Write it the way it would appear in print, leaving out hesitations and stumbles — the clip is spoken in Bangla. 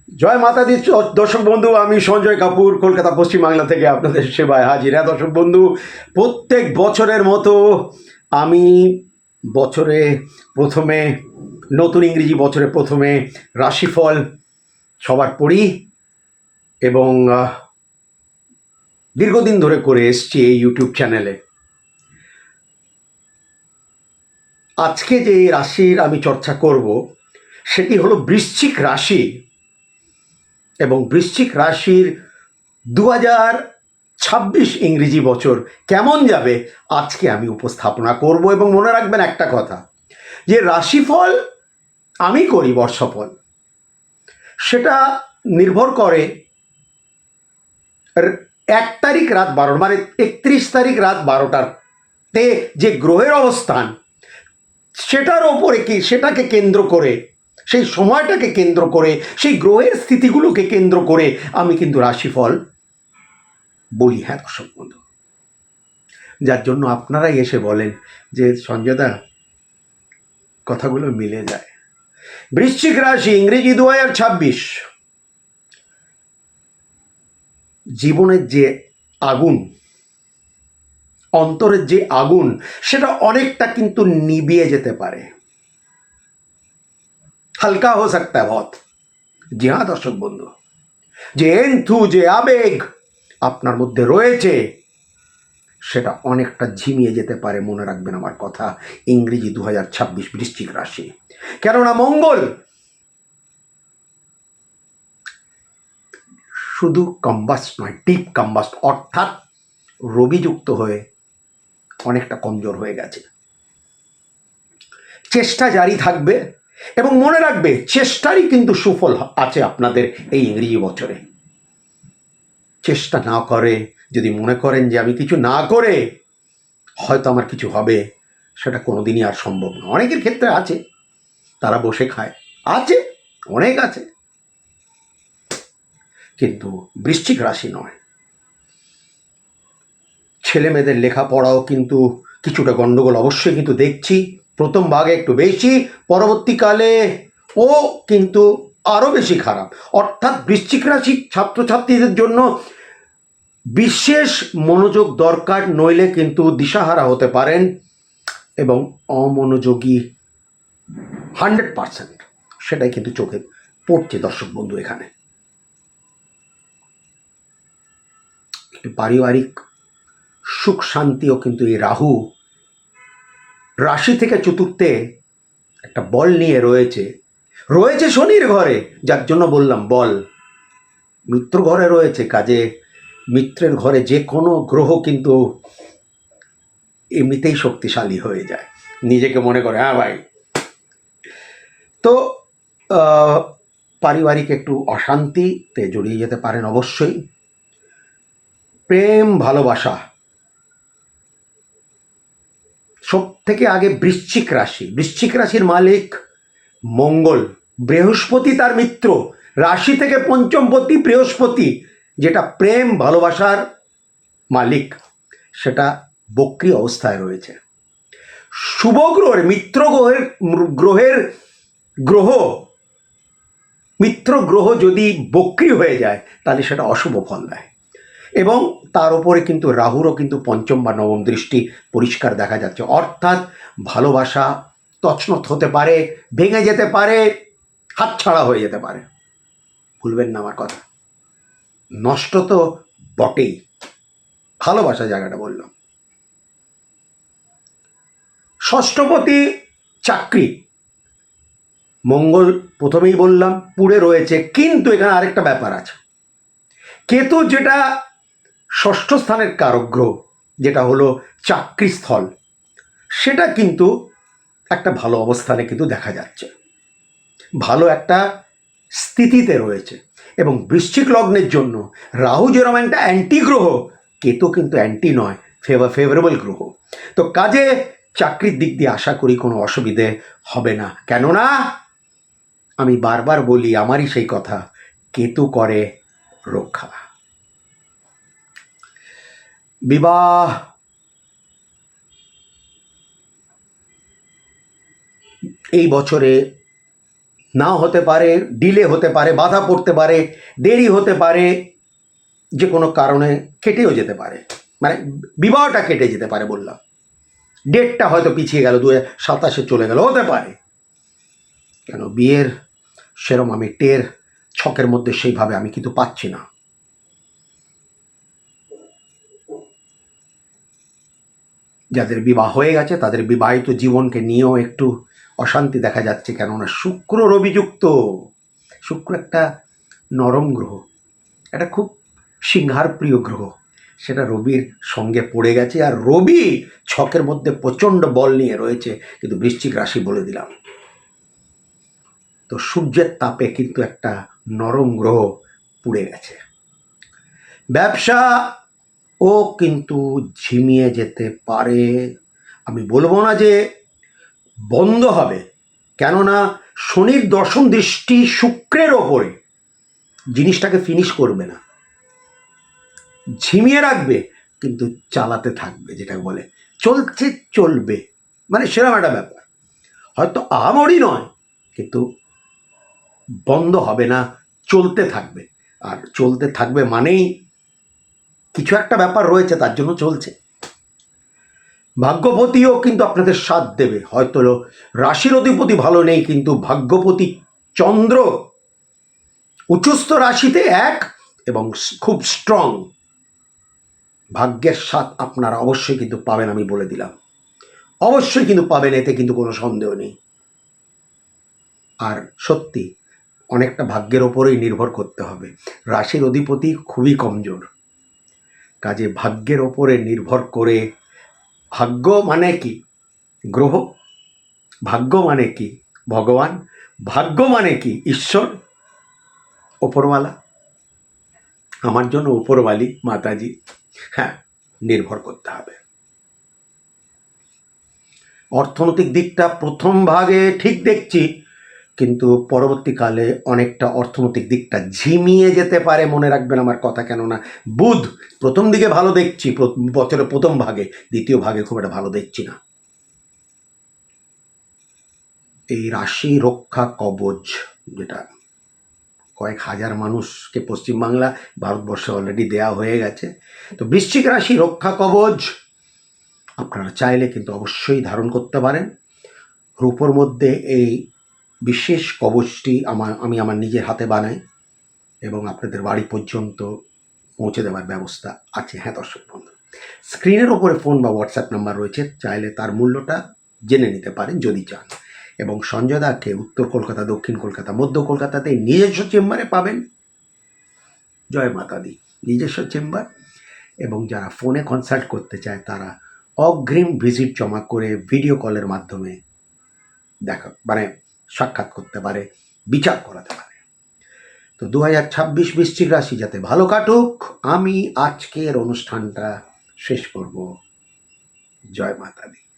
জয় মাতা দি দর্শক বন্ধু, আমি সঞ্জয় কাপুর কলকাতা পশ্চিমবাংলা থেকে আপনাদের সেবায় হাজির। হ্যাঁ দর্শক বন্ধু, প্রত্যেক বছরের মতো আমি বছরে প্রথমে নতুন ইংরেজি বছরে প্রথমে রাশিফল সবার পড়ি এবং দীর্ঘদিন ধরে করে এসছি এই ইউটিউব চ্যানেলে। আজকে যে রাশির আমি চর্চা করব সেটি হলো বৃশ্চিক রাশি, এবং বৃশ্চিক রাশির 2026 ইংরেজি বছর কেমন যাবে আজকে আমি উপস্থাপনা করব। এবং মনে রাখবেন একটা কথা, যে রাশিফল আমি করি বর্ষফল, সেটা নির্ভর করে 1 তারিখ রাত 12, মানে 31 তারিখ রাত 12টাতে যে গ্রহের অবস্থান সেটার ওপরে সেটাকে কেন্দ্র করে, সেই সময়টাকে কেন্দ্র করে, সেই গ্রহের স্থিতিগুলোকে কেন্দ্র করে আমি কিন্তু রাশিফল বলি। হ্যাঁ দর্শক বন্ধু, যার জন্য আপনারাই এসে বলেন যে সঞ্জয়দা কথাগুলো মিলে যায়। বৃশ্চিক রাশি ইংরেজি 2026, জীবনের যে আগুন, অন্তরের যে আগুন, সেটা অনেকটা কিন্তু নিভিয়ে যেতে পারে, হালকা হো সকতা হ্যায় বহুত। জি হ্যাঁ দর্শক বন্ধু, যে এন্থু, যে আবেগ আপনার মধ্যে রয়েছে সেটা অনেকটা ঝিমিয়ে যেতে পারে। মনে রাখবেন আমার কথা, ইংরেজি 2026 বৃশ্চিক রাশি। কেননা মঙ্গল শুধু কম্বাস্ট নয়, ডিপ কম্বাস্ট, অর্থাৎ রবিযুক্ত হয়ে অনেকটা কমজোর হয়ে গেছে। চেষ্টা জারি থাকবে এবং মনে রাখবে চেষ্টারই কিন্তু সুফল আছে আপনাদের এই ইংরেজি বছরে। চেষ্টা না করে যদি মনে করেন যে আমি কিছু না করে হয়তো আমার কিছু হবে, সেটা কোনোদিনই আর সম্ভব না। অনেকের ক্ষেত্রে আছে, তারা বসে খায়, আছে, অনেক আছে, কিন্তু বৃশ্চিক রাশি নয়। ছেলে মেয়েদের লেখাপড়াও কিন্তু কিছুটা গণ্ডগোল অবশ্যই কিন্তু দেখছি। প্রথম ভাগে একটু বেশি, পরবর্তীকালে ও কিন্তু আরও বেশি খারাপ। অর্থাৎ বৃশ্চিক রাশির ছাত্রছাত্রীদের জন্য বিশেষ মনোযোগ দরকার, নইলে কিন্তু দিশাহারা হতে পারেন এবং অমনোযোগী 100%, সেটাই কিন্তু চোখে পড়ছে দর্শক বন্ধু। এখানে পারিবারিক সুখ শান্তিও কিন্তু এই রাহু রাশি থেকে চতুর্থে একটা বল নিয়ে রয়েছে শনির ঘরে, যার জন্য বললাম বল। মিত্র ঘরে রয়েছে, কাজে মিত্রের ঘরে যে কোনো গ্রহ কিন্তু এমনিতেই শক্তিশালী হয়ে যায়, নিজেকে মনে করে হ্যাঁ ভাই। তো পারিবারিক একটু অশান্তিতে জড়িয়ে যেতে পারেন অবশ্যই। প্রেম ভালোবাসা সব থেকে আগে বৃশ্চিক রাশি, বৃশ্চিক রাশির মালিক মঙ্গল, বৃহস্পতি তার মিত্র, রাশি থেকে পঞ্চমপতি বৃহস্পতি, যেটা প্রেম ভালোবাসার মালিক, সেটা বক্রী অবস্থায় রয়েছে। শুভ গ্রহের গ্রহের গ্রহ মিত্র গ্রহ যদি বক্রী হয়ে যায় তাহলে সেটা অশুভ ফল দেয়। এবং তার উপরে কিন্তু রাহুরও কিন্তু পঞ্চম বা নবম দৃষ্টি পরিষ্কার দেখা যাচ্ছে। অর্থাৎ ভালোবাসা তছনছ হতে পারে, ভেঙে যেতে পারে, হাতছাড়া হয়ে যেতে পারে। ভুলবেন না আমার কথা, নষ্ট তো বটেই, ভালোবাসা জায়গাটা বললাম। ষষ্ঠপতি চাকরি, মঙ্গল প্রথমেই বললাম পুড়ে রয়েছে, কিন্তু এখানে আরেকটা ব্যাপার আছে। কেতু, যেটা ষষ্ঠ স্থানের কারক গ্রহ, যেটা হলো চাকরিস্থল, সেটা কিন্তু একটা ভালো অবস্থানে কিন্তু দেখা যাচ্ছে, ভালো একটা স্থিতিতে রয়েছে। এবং বৃশ্চিক লগ্নের জন্য রাহু যেরকম একটা অ্যান্টি গ্রহ, কেতু কিন্তু অ্যান্টি নয়, ফেভারেবল গ্রহ। তো কাজে চাকরির দিক দিয়ে আশা করি কোনো অসুবিধে হবে না। কেননা আমি বারবার বলি, আমারই সেই কথা, কেতু করে রক্ষা। বিবাহ, এই বছরে নাও হতে পারে, ডিলে হতে পারে, বাধা পড়তে পারে, দেরি হতে পারে, যে কোনো কারণে কেটেও যেতে পারে, মানে বিবাহটা কেটে যেতে পারে বললাম, ডেটটা হয়তো পিছিয়ে গেল, 2027 চলে গেল, হতে পারে। কেন বিয়ের সেরম আমি টের ছকের মধ্যে সেইভাবে আমি কিন্তু পাচ্ছি না। যাদের বিবাহ হয়ে গেছে তাদের বিবাহিত জীবনকে নিয়েও একটু অশান্তি দেখা যাচ্ছে, কেননা শুক্র রবিযুক্ত। শুক্র একটা নরম গ্রহ, এটা খুব সিংহার প্রিয় গ্রহ, সেটা রবির সঙ্গে পড়ে গেছে। আর রবি ছকের মধ্যে প্রচণ্ড বল নিয়ে রয়েছে, কিন্তু বৃশ্চিক রাশি বলে দিলাম তো সূর্যের তাপে কিন্তু একটা নরম গ্রহ পুড়ে গেছে। ব্যবসা ও কিন্তু ঝিমিয়ে যেতে পারে, আমি বলবো না যে বন্ধ হবে, কেননা শনির দশম দৃষ্টি শুক্রের ওপরে জিনিসটাকে ফিনিশ করবে না, ঝিমিয়ে রাখবে, কিন্তু চালাতে থাকবে, যেটা বলে চলছে চলবে, মানে সেরকম একটা ব্যাপার। হয়তো আহামরি নয়, কিন্তু বন্ধ হবে না, চলতে থাকবে। আর চলতে থাকবে মানেই কিছু একটা ব্যাপার রয়েছে, তার জন্য চলছে। ভাগ্যপতিও কিন্তু আপনাদের সাথ দেবে, হয়তো রাশির অধিপতি ভালো নেই, কিন্তু ভাগ্যপতি চন্দ্র উচ্চস্থ রাশিতে এক এবং খুব স্ট্রং, ভাগ্যের সাথ আপনারা অবশ্যই কিন্তু পাবেন, আমি বলে দিলাম, অবশ্যই কিন্তু পাবেন, এতে কিন্তু কোনো সন্দেহ নেই। আর সত্যি অনেকটা ভাগ্যের ওপরেই নির্ভর করতে হবে, রাশির অধিপতি খুবই কমজোর, কাজে ভাগ্যের ওপরে নির্ভর করে। ভাগ্য মানে কি? গ্রহ। ভাগ্য মানে কি? ভগবান। ভাগ্য মানে কি? ঈশ্বর, ওপরওয়ালা, আমার জন্য ওপরওয়ালি মাতাজি। হ্যাঁ, নির্ভর করতে হবে। অর্থনৈতিক দিকটা প্রথম ভাগে ঠিক দেখছি, কিন্তু পরবর্তীকালে অনেকটা অর্থনৈতিক দিকটা ঝিমিয়ে যেতে পারে, মনে রাখবেন আমার কথা। কেননা বুধ প্রথম দিকে ভালো দেখছি, বছরের প্রথম ভাগে, দ্বিতীয় ভাগে খুব একটা ভালো দেখছি না। এই রাশি রক্ষা কবচ, যেটা কয়েক হাজার মানুষকে পশ্চিমবাংলা ভারতবর্ষে অলরেডি দেয়া হয়ে গেছে, তো বৃশ্চিক রাশি রক্ষা কবচ আপনারা চাইলে কিন্তু অবশ্যই ধারণ করতে পারেন। রূপোর মধ্যে এই বিশেষ কবচটি আমি আমার নিজের হাতে বানাই এবং আপনাদের বাড়ি পর্যন্ত পৌঁছে দেওয়ার ব্যবস্থা আছে। হ্যাঁ দর্শক বন্ধু, স্ক্রিনের ওপরে ফোন বা হোয়াটসঅ্যাপ নাম্বার রয়েছে, চাইলে তার মূল্যটা জেনে নিতে পারেন যদি চান। এবং সঞ্জয় দাকে উত্তর কলকাতা, দক্ষিণ কলকাতা, মধ্য কলকাতাতে নিজস্ব চেম্বারে পাবেন। জয় মাতা দি, নিজস্ব চেম্বার। এবং যারা ফোনে কনসাল্ট করতে চায় তারা অগ্রিম ভিজিট জমা করে ভিডিও কলের মাধ্যমে মানে সাক্ষাৎ করতে পারে, বিচার করাতে পারে। তো 2026 বৃশ্চিক রাশি যাতে ভালো কাটুক, আমি আজকের অনুষ্ঠানটা শেষ করব। জয় মাতা দি।